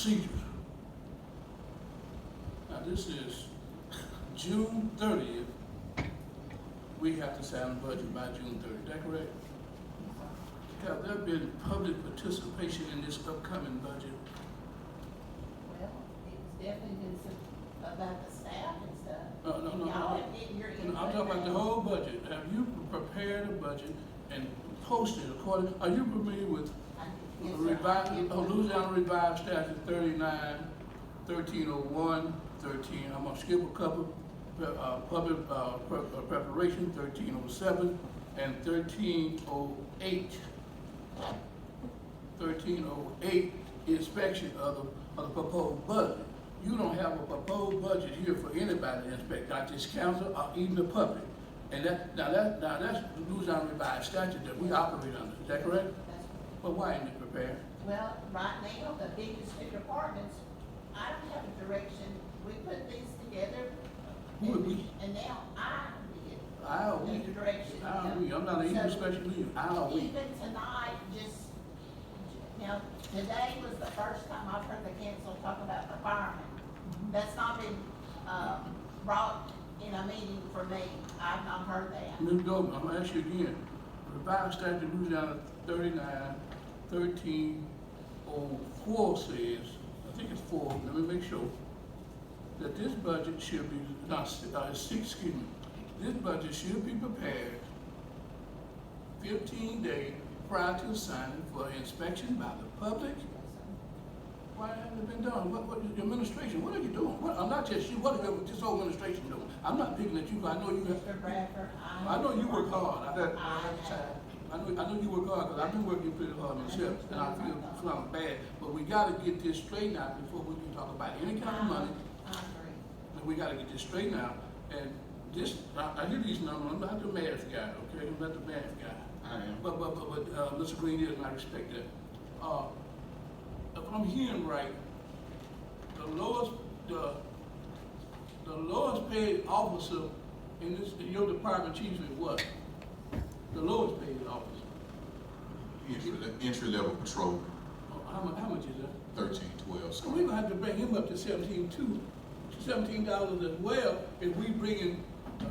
procedures. Now this is June 30th. We have to sign the budget by June 30th, is that correct? Have there been public participation in this upcoming budget? Well, it's definitely been some about the staff and stuff. No. Y'all have given your input. I'm talking about the whole budget. Have you prepared a budget and posted according, are you familiar with Yes, sir. Louisiana Revised Statute 39, 1301, 13, I'm gonna skip a couple, public preparation, 1307, and 1308. 1308, inspection of the proposed budget. You don't have a proposed budget here for anybody to inspect, not this council or even the public. And that's the Louisiana Revised Statute that we operate under, is that correct? But why ain't it prepared? Well, right now, the biggest two departments, I don't have a direction. We put these together. Who would we? And now I did. We. The direction. I'm not an English So, special leader. We. Even tonight, today was the first time I've heard the council talk about the firemen. That's not been, brought in a meeting for me. I've not heard that. Ms. Goldman, I'm gonna ask you again. Revised Statute Louisiana 39, 1304 says, I think it's 4, let me make sure, that this budget should be, this budget should be prepared 15 days prior to signing for inspection by the public. Why hasn't it been done? What is the administration, what are you doing? I'm not just you, what is this whole administration doing? I'm not picking at you, I know you have. Mr. Bradford, I know you work hard. I know you work hard, because I've been working pretty hard myself, and I feel something bad. But we gotta get this straightened out before we can talk about any kind of money. I agree. And we gotta get this straightened out. And this, I hear these numbers, I'm not the math guy, okay? I'm not the math guy. I am. But Mr. Green is, and I respect that. If I'm hearing right, the lowest paid officer in your department chief is what? The lowest paid officer. Entry level patrol, How much is that? 1312. So we're gonna have to bring him up to $17 as well, if we bring in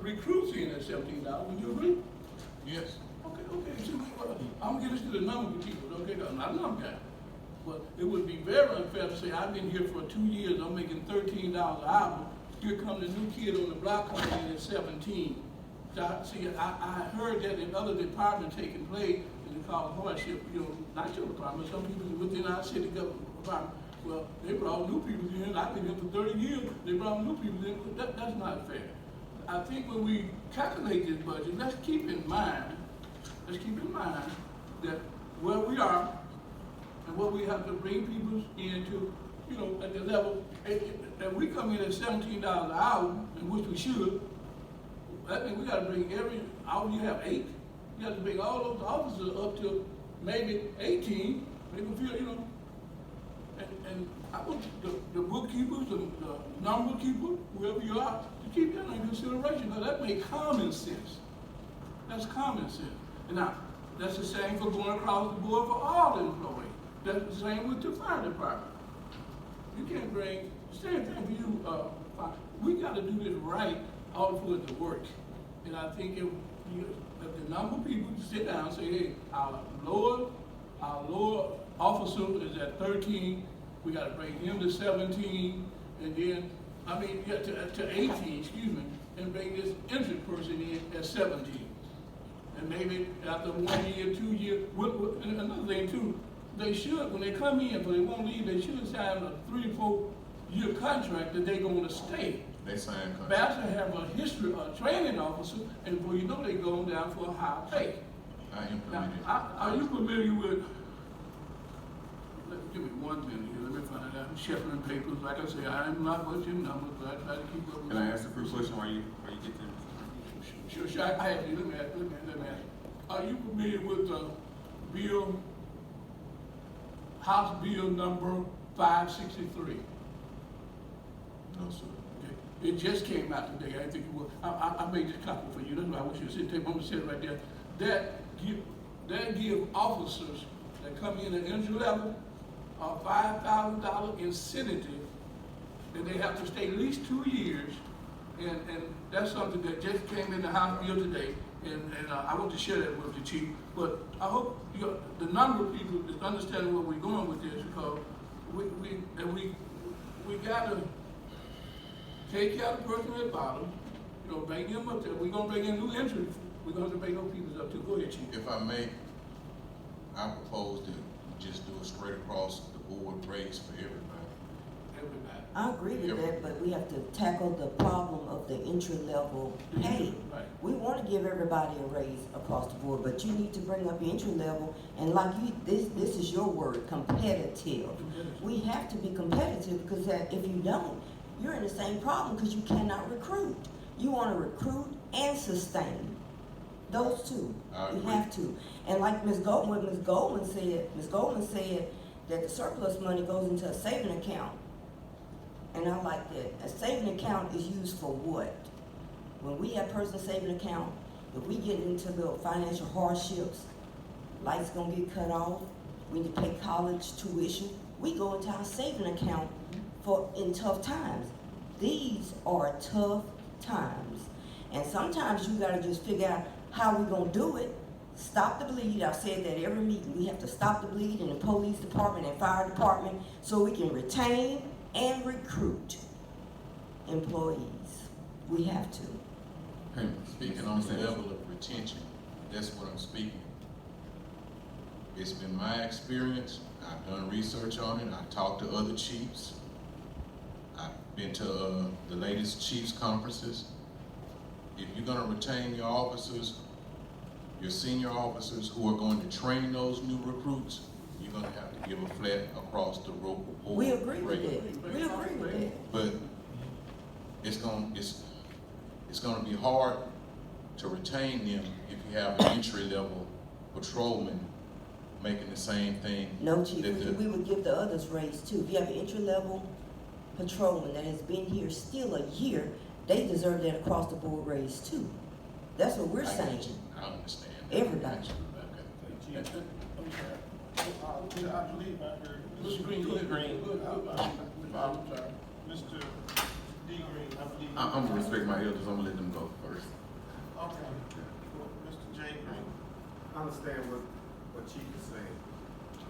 recruits in at $17. Would you agree? Yes. Okay. So, I'm gonna get us to the number of people, okay? I'm not a number guy. But it would be very unfair to say, I've been here for 2 years, I'm making $13 an hour. Here comes a new kid on the block coming in at 17. See, I heard that in other departments taking place, and they call it hardship, not your department, some people within our city government department. Well, they brought new people in, I've been here for 30 years, they brought new people in, that's not fair. I think when we calculate this budget, let's keep in mind that where we are and what we have to bring people into, at the level, if we come in at $17 an hour, and which we should, that means we gotta bring every hour, you have 8, you have to bring all those officers up to maybe 18, make them feel, and I want the bookkeepers, the number keepers, whoever you are, to keep that in consideration, because that makes common sense. That's common sense. And now, that's the same for going across the board for all the employees. That's the same with the fire department. You can't bring, same thing for you, we gotta do this right, all for it to work. And I think if the number of people sit down and say, hey, our lower officer is at 13, we gotta bring him to 17, and then, to 18, excuse me, and bring this entry person in at 17. And maybe after 1 year, 2 years, and another thing too, they should, when they come in, but they won't leave, they should sign a 3 or 4 year contract that they're gonna stay. They sign contract. Bastrop have a history of training officer, and before you know, they go down for a high pay. I implemented. Now, are you familiar with, give me 1 minute here, let me find out, I'm shuffling papers, like I say, I'm not watching numbers, but I try to keep up with. Can I ask the first question while you get them? Sure, I have you, let me ask. Are you familiar with the bill, House Bill number 563? No, sir. Okay. It just came out today, I think it was, I made this copy for you, that's why I want you to sit there, I'm gonna sit right there. That give officers that come in at entry level a $5,000 incentive that they have to stay at least 2 years. And that's something that just came in the House bill today. And I want to share that with the chief. But I hope the number of people is understanding where we're going with this, because we gotta take care of the person at the bottom, bring them up there. We're gonna bring in new entrants. We're gonna have to bring those people up too. Go ahead, chief. If I may, I propose that we just do a straight across the board raise for everybody. Everybody. I agree with that, but we have to tackle the problem of the entry level pay. Right. We want to give everybody a raise across the board, but you need to bring up the entry level, and like this is your word, competitive. We have to be competitive, because if you don't, you're in the same problem, because you cannot recruit. You want to recruit and sustain. Those two. I We agree. have to. And like Ms. Goldman said that the surplus money goes into a saving account. And I like that. A saving account is used for what? When we have personal saving account, if we get into the financial hardships, lights gonna get cut off, we need to pay college tuition, we go into our saving account in tough times. These are tough times. And sometimes you gotta just figure out how we gonna do it. Stop the bleed. I've said that every meeting. We have to stop the bleed in the police department and fire department so we can retain and recruit employees. We have to. Hey, speaking on the level of retention, that's what I'm speaking. It's been my experience. I've done research on it. I've talked to other chiefs. I've been to the latest chiefs conferences. If you're gonna retain your officers, your senior officers who are going to train those new recruits, you're gonna have to give a flat across the board. We agree with rate. that. We agree with that. But it's gonna be hard to retain them if you have an entry level patrolman making the same thing. No, Chief, that we would give the others raise too. If you have an entry level patrolman that has been here still a year, they deserve that across the board raise too. That's what we're I saying. get you. I understand. Everybody. I'm sorry. I believe I heard Mr. Green, go ahead. Green. Go ahead. I'm sorry. Mr. D. Green, I believe. I'm gonna respect my elders. I'm gonna let them go first. Okay. Mr. J. Green. I understand what Chief is saying.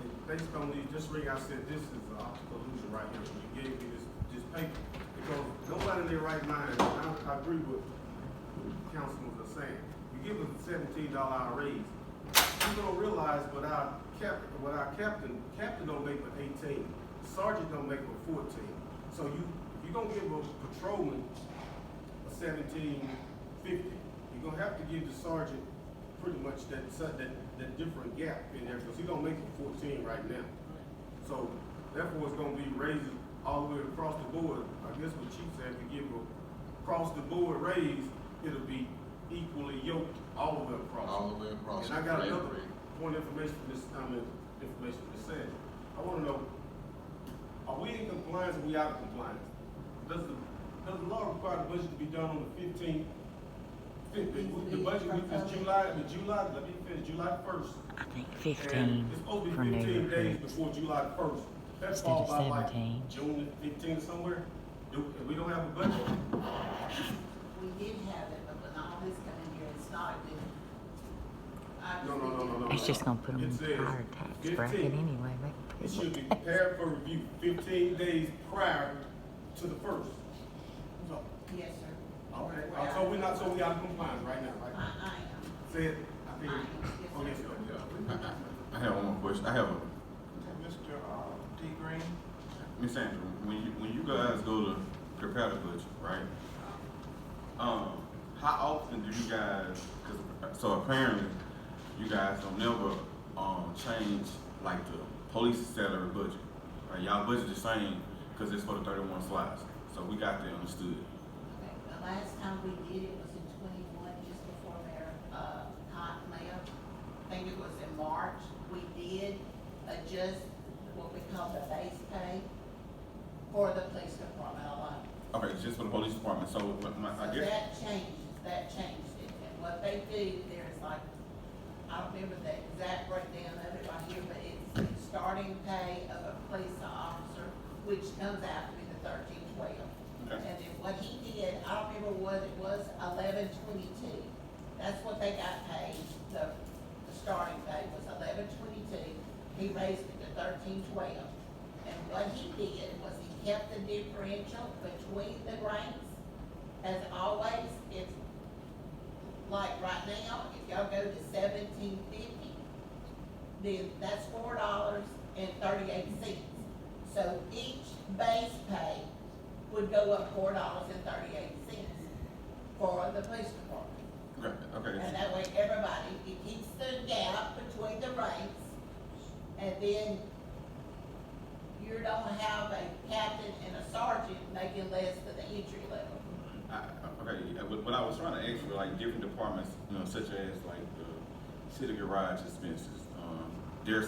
And based on these, just ring out said, this is an optical illusion right here. When you gave me this paper, because nobody in their right mind, and I agree with councilmen are saying, you give us a $17 hour raise, you don't realize what our captain don't make but 18, sergeant don't make but 14. So you gonna give a patrolman a 17.50, you're gonna have to give the sergeant pretty much that different gap in there, because he don't make it 14 right now. So therefore, it's gonna be raises all the way across the board. I guess what Chief said, if you give a across the board raise, it'll be equally yoked all the way across. All the way across. And I got the another rate. point of information from this, information from this saying. I wanna know, are we in compliance or we out of compliance? Does the law require the budget to be done on the 15th? The budget week is July, let me finish, July 1st. I think And 15 it's supposed to for be new 15 days recruits. before July 1st. That Instead falls of by like 17. June 15th or somewhere. We don't have a budget. We did have it, but when all this come in here, it's not a good. No. It's just gonna put them It in says higher tax 15. bracket anyway. It should be prepared for review 15 days prior to the first. So, Yes, sir. okay, so we out of compliance right now, right? I am. Say it, I think, oh, yes, sir. I have one more question. I have a, Mr. D. Green. Miss Andrew, when you guys go to prepare the budget, right? How often do you guys? So apparently, you guys don't never change like the police salary budget. Right? Y'all budget the same because it's for the 31 slides. So we got that understood. Okay, the last time we did it was in 21, just before Mayor left. I think it was in March. We did adjust what we call the base pay for the police department alone. Okay, it's just for the police department. So I So guess that changed it. And what they do, there's like, I don't remember the exact breakdown of it right here, but it's starting pay of a police officer, which comes out to be the 1312. Okay. And then what he did, I don't remember what it was, 1122. That's what they got paid. The starting pay was 1122. He raised it to 1312. And what he did was he kept the differential between the ranks. As always, if, like right now, if y'all go to 1750, then that's $4.38. So each base pay would go up $4.38 for the police department. Okay. And that way, everybody, it keeps the gap between the ranks, and then you don't have a captain and a sergeant making less than the entry level. What I was trying to ask for, like, different departments, you know, such as like the city garage expenses, their